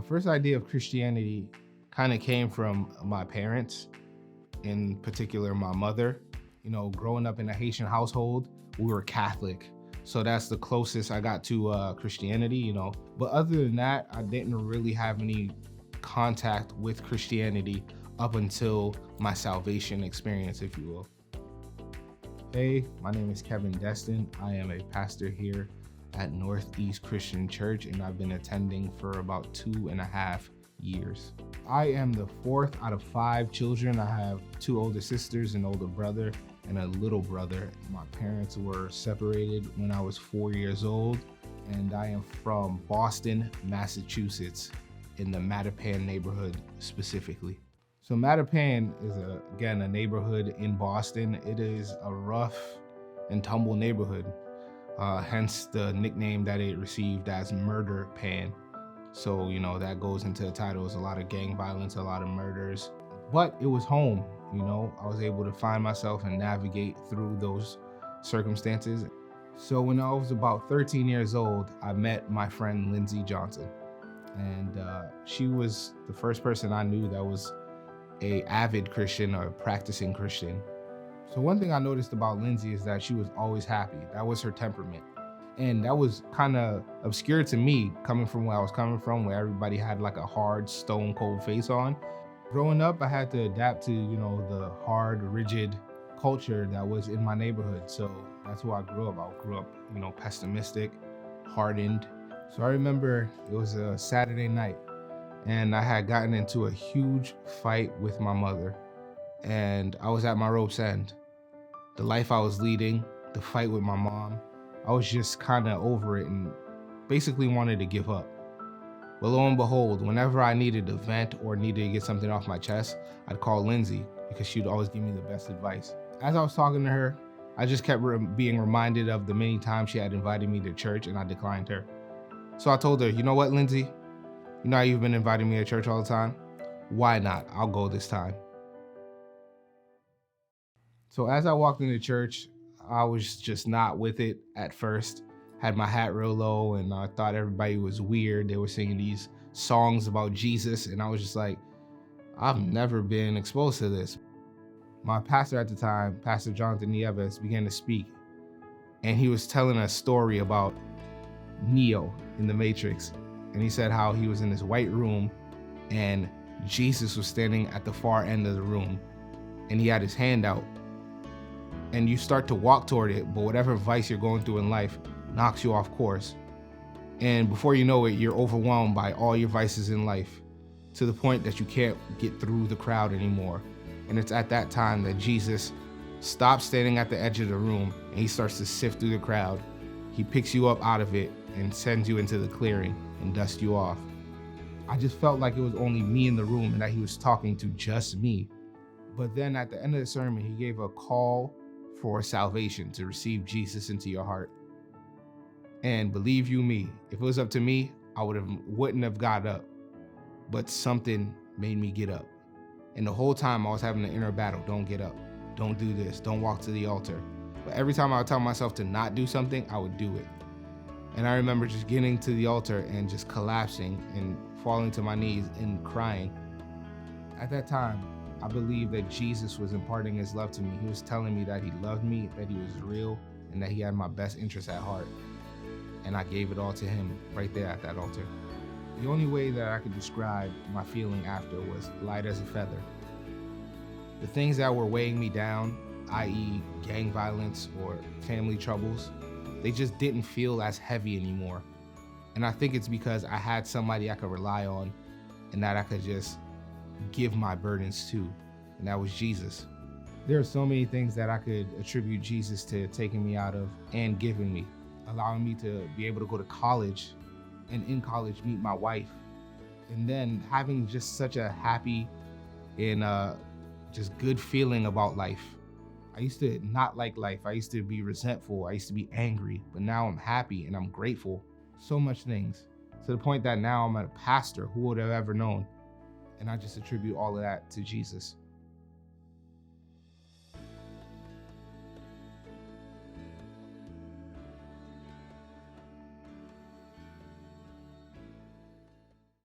My first idea of Christianity kind of came from my parents, in particular my mother. Growing up in a Haitian household, we were Catholic. So that's the closest I got to Christianity. But other than that, I didn't really have any contact with Christianity up until my salvation experience, if you will. Hey, my name is Kevin Destin. I am a pastor here at Northeast Christian Church, and I've been attending for about 2.5 years. I am the fourth out of 5 children. I have 2 older sisters, an older brother, and a little brother. My parents were separated when I was 4 years old, and I am from Boston, Massachusetts, in the Mattapan neighborhood specifically. So Mattapan is again a neighborhood in Boston. It is a rough and tumble neighborhood, hence the nickname that it received as Murder Pan. So, that goes into the title. It's a lot of gang violence, a lot of murders, but it was home. I was able to find myself and navigate through those circumstances. So when I was about 13 years old, I met my friend Lindsay Johnson, and she was the first person I knew that was a avid Christian or a practicing Christian. So one thing I noticed about Lindsay is that she was always happy. That was her temperament. And that was kind of obscure to me, coming from where I was coming from, where everybody had like a hard, stone cold face on. Growing up, I had to adapt to, the hard, rigid culture that was in my neighborhood. So that's who I grew up. I grew up, pessimistic, hardened. So I remember it was a Saturday night, and I had gotten into a huge fight with my mother, and I was at my rope's end. The life I was leading, the fight with my mom, I was just kind of over it and basically wanted to give up. But lo and behold, whenever I needed to vent or needed to get something off my chest, I'd call Lindsay because she'd always give me the best advice. As I was talking to her, I just kept being reminded of the many times she had invited me to church and I declined her. So I told her, you know what, Lindsay? You know how you've been inviting me to church all the time? Why not? I'll go this time. So as I walked into church, I was just not with it at first. Had my hat real low, and I thought everybody was weird. They were singing these songs about Jesus, and I was just like, I've never been exposed to this. My pastor at the time, Pastor Jonathan Nieves, began to speak, and he was telling a story about Neo in the Matrix. And he said how he was in this white room, and Jesus was standing at the far end of the room, and he had his hand out. And you start to walk toward it, but whatever vice you're going through in life knocks you off course. And before you know it, you're overwhelmed by all your vices in life to the point that you can't get through the crowd anymore. And it's at that time that Jesus stops standing at the edge of the room and he starts to sift through the crowd. He picks you up out of it and sends you into the clearing and dusts you off. I just felt like it was only me in the room and that he was talking to just me. But then at the end of the sermon, he gave a call for salvation, to receive Jesus into your heart. And believe you me, if it was up to me, I wouldn't have got up. But something made me get up. And the whole time I was having an inner battle. Don't get up. Don't do this. Don't walk to the altar. But every time I would tell myself to not do something, I would do it. And I remember just getting to the altar and just collapsing and falling to my knees and crying. At that time, I believe that Jesus was imparting his love to me. He was telling me that he loved me, that he was real, and that he had my best interests at heart. And I gave it all to him right there at that altar. The only way that I could describe my feeling after was light as a feather. The things that were weighing me down, i.e. gang violence or family troubles, they just didn't feel as heavy anymore. And I think it's because I had somebody I could rely on and that I could just give my burdens to, and that was Jesus. There are so many things that I could attribute Jesus to taking me out of and giving me, allowing me to be able to go to college, and in college meet my wife, and then having just such a happy and just good feeling about life. I used to not like life. I used to be resentful. I used to be angry, but now I'm happy and I'm grateful. So much things, to the point that now I'm a pastor. Who would have ever known? And I just attribute all of that to Jesus.